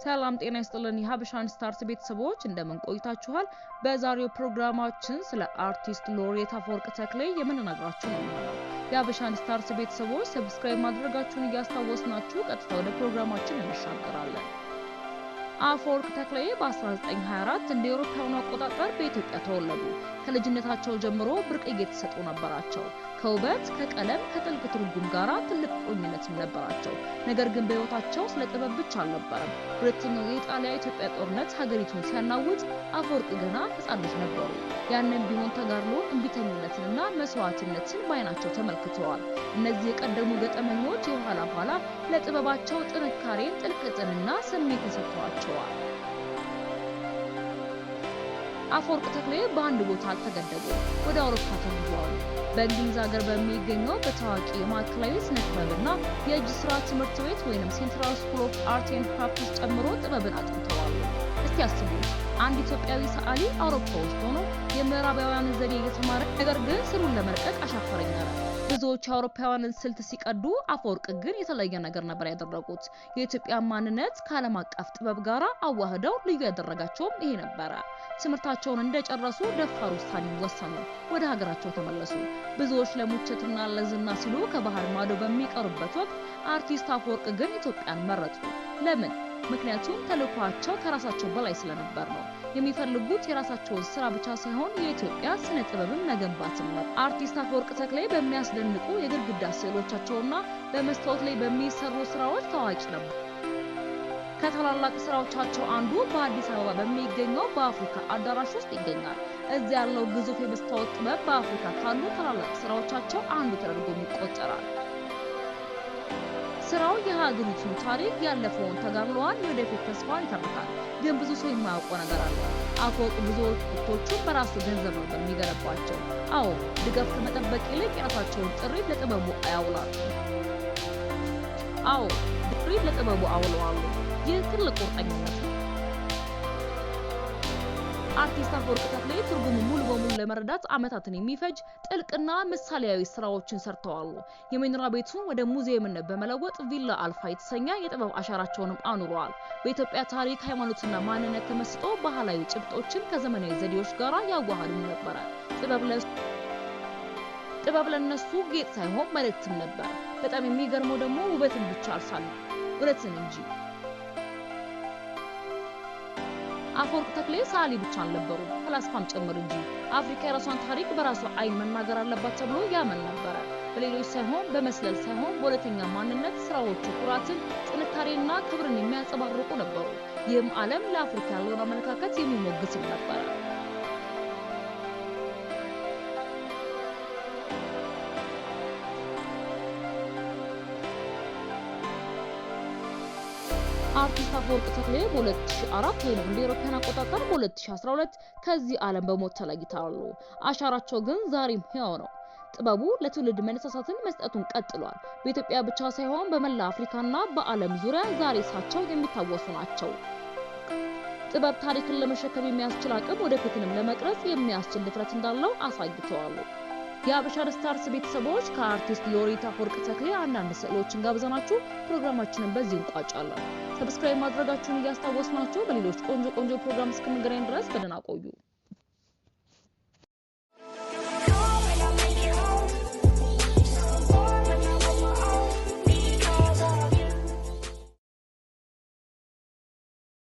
ሰላም ጤና ይስጥልን የሀበሻን ስታርስ ቤተሰቦች እንደምን ቆይታችኋል? በዛሬው ፕሮግራማችን ስለ አርቲስት ሎሬት አፈወርቅ ተክሌ የምንነግራችሁ ነው። የሀበሻን ስታርስ ቤተሰቦች ሰብስክራይብ ማድረጋችሁን እያስታወስናችሁ ቀጥታ ወደ ፕሮግራማችን እንሻገራለን። አፈወርቅ ተክሌ በ1924 እንደ አውሮፓውያን አቆጣጠር በኢትዮጵያ ተወለዱ። ከልጅነታቸው ጀምሮ ብርቅዬ ተሰጥኦ ነበራቸው። ከውበት፣ ከቀለም፣ ከጥልቅ ትርጉም ጋር ትልቅ ቁርኝነትም ነበራቸው። ነገር ግን በህይወታቸው ስለ ጥበብ ብቻ አልነበረም። ሁለተኛው የኢጣሊያ ኢትዮጵያ ጦርነት ሀገሪቱን ሲያናውጥ አፈወርቅ ገና ህፃን ልጅ ነበሩ። ያንን ቢሆን ተጋድሎ፣ እንቢተኝነትንና መስዋዕትነትን ባይናቸው ተመልክተዋል። እነዚህ የቀደሙ ገጠመኞች የኋላ ኋላ ለጥበባቸው ጥንካሬን፣ ጥልቀትንና ስሜትን ሰጥተዋቸዋል። አፈወርቅ ተክሌ በአንድ ቦታ አልተገደቡም። ወደ አውሮፓ ተጉዘዋል። በእንግሊዝ ሀገር በሚገኘው በታዋቂ የማዕከላዊ ስነ ጥበብና የእጅ ስራ ትምህርት ቤት ወይንም ሴንትራል ስኩል ኦፍ አርት ኤንድ ክራፍትስ ጨምሮ ጥበብን አጥንተዋል። እስቲ አስቡት፣ አንድ ኢትዮጵያዊ ሰዓሊ አውሮፓ ውስጥ ሆኖ የምዕራባውያንን ዘዴ እየተማረ ነገር ግን ስሩን ለመልቀቅ አሻፈረኝ አለ። ብዙዎች የአውሮፓውያንን ስልት ሲቀዱ፣ አፈወርቅ ግን የተለየ ነገር ነበር ያደረጉት። የኢትዮጵያ ማንነት ከዓለም አቀፍ ጥበብ ጋር አዋህደው ልዩ ያደረጋቸውም ይሄ ነበረ። ትምህርታቸውን እንደጨረሱ ደፋር ውሳኔ ወሰኑ። ወደ ሀገራቸው ተመለሱ። ብዙዎች ለሙቸትና ለዝና ሲሉ ከባህር ማዶ በሚቀሩበት ወቅት አርቲስት አፈወርቅ ግን ኢትዮጵያን መረጡ። ለምን? ምክንያቱም ተልዕኳቸው ከራሳቸው በላይ ስለነበር ነው። የሚፈልጉት የራሳቸውን ስራ ብቻ ሳይሆን የኢትዮጵያ ስነ ጥበብን መገንባትም ነው። አርቲስት አፈወርቅ ተክሌ በሚያስደንቁ የግድግዳ ስዕሎቻቸውና በመስታወት ላይ በሚሰሩ ስራዎች ታዋቂ ነበር። ከታላላቅ ስራዎቻቸው አንዱ በአዲስ አበባ በሚገኘው በአፍሪካ አዳራሽ ውስጥ ይገኛል። እዚያ ያለው ግዙፍ የመስታወት ጥበብ በአፍሪካ ካሉ ታላላቅ ስራዎቻቸው አንዱ ተደርጎ ይቆጠራል። ስራው የሀገሪቱን ታሪክ፣ ያለፈውን ተጋድሎዋን፣ የወደፊት ተስፋን ይተርካል። ግን ብዙ ሰው የማያውቀው ነገር አለ። አፈወርቅ ብዙዎቹ በራሱ ገንዘብ ነው የሚገነባቸው። አዎ፣ ድጋፍ ከመጠበቅ ይልቅ የራሳቸውን ጥሪት ለጥበቡ ያውላሉ። አዎ፣ ጥሪት ለጥበቡ አውለዋሉ። ይህ ትልቅ ቁርጠኝነት ነው። አርቲስት አፈወርቅ ተክሌ ትርጉሙ ሙሉ በሙሉ ለመረዳት ዓመታትን የሚፈጅ ጥልቅና ምሳሌያዊ ስራዎችን ሰርተዋል። የመኖሪያ ቤቱን ወደ ሙዚየምነት በመለወጥ ቪላ አልፋ የተሰኘ የጥበብ አሻራቸውንም አኑረዋል። በኢትዮጵያ ታሪክ፣ ሃይማኖትና ማንነት ተመስጦ ባህላዊ ጭብጦችን ከዘመናዊ ዘዴዎች ጋር ያዋሃዱ ነበር። ጥበብ ለነሱ ጌጥ ሳይሆን መልእክትም ነበር። በጣም የሚገርመው ደግሞ ውበትን ብቻ አልሳሉ፣ እውነትን እንጂ። አፈወርቅ ተክሌ ሰዓሊ ብቻ አልነበሩም፣ ፈላስፋም ጭምር እንጂ። አፍሪካ የራሷን ታሪክ በራሷ አይን መናገር አለባት ተብሎ ያመን ነበረ። በሌሎች ሳይሆን፣ በመስለል ሳይሆን፣ በሁለተኛ ማንነት ስራዎቹ ኩራትን፣ ጥንካሬና ክብርን የሚያንጸባርቁ ነበሩ። ይህም ዓለም ለአፍሪካ ያለውን አመለካከት የሚሞግትም ነበረ። አርቲስት አፈወርቅ ተክሌ በ2004 ወይም እንደ አውሮፓውያን አቆጣጠር በ2012 ከዚህ ዓለም በሞት ተለይተዋል። አሻራቸው ግን ዛሬም ሕያው ነው። ጥበቡ ለትውልድ መነሳሳትን መስጠቱን ቀጥሏል። በኢትዮጵያ ብቻ ሳይሆን በመላ አፍሪካና በዓለም ዙሪያ ዛሬ እሳቸው የሚታወሱ ናቸው። ጥበብ ታሪክን ለመሸከም የሚያስችል አቅም፣ ወደፊትንም ለመቅረጽ የሚያስችል ድፍረት እንዳለው አሳይተዋል። የሀበሻን ስታርስ ቤተሰቦች ከአርቲስት ሎሬት አፈወርቅ ተክሌ አንዳንድ ስዕሎችን ጋብዘናችሁ ፕሮግራማችንን በዚህ እንቋጫለን። ሰብስክራይብ ማድረጋችሁን እያስታወስናችሁ በሌሎች ቆንጆ ፕሮግራም እስክንገናኝ ድረስ በደህና ቆዩ።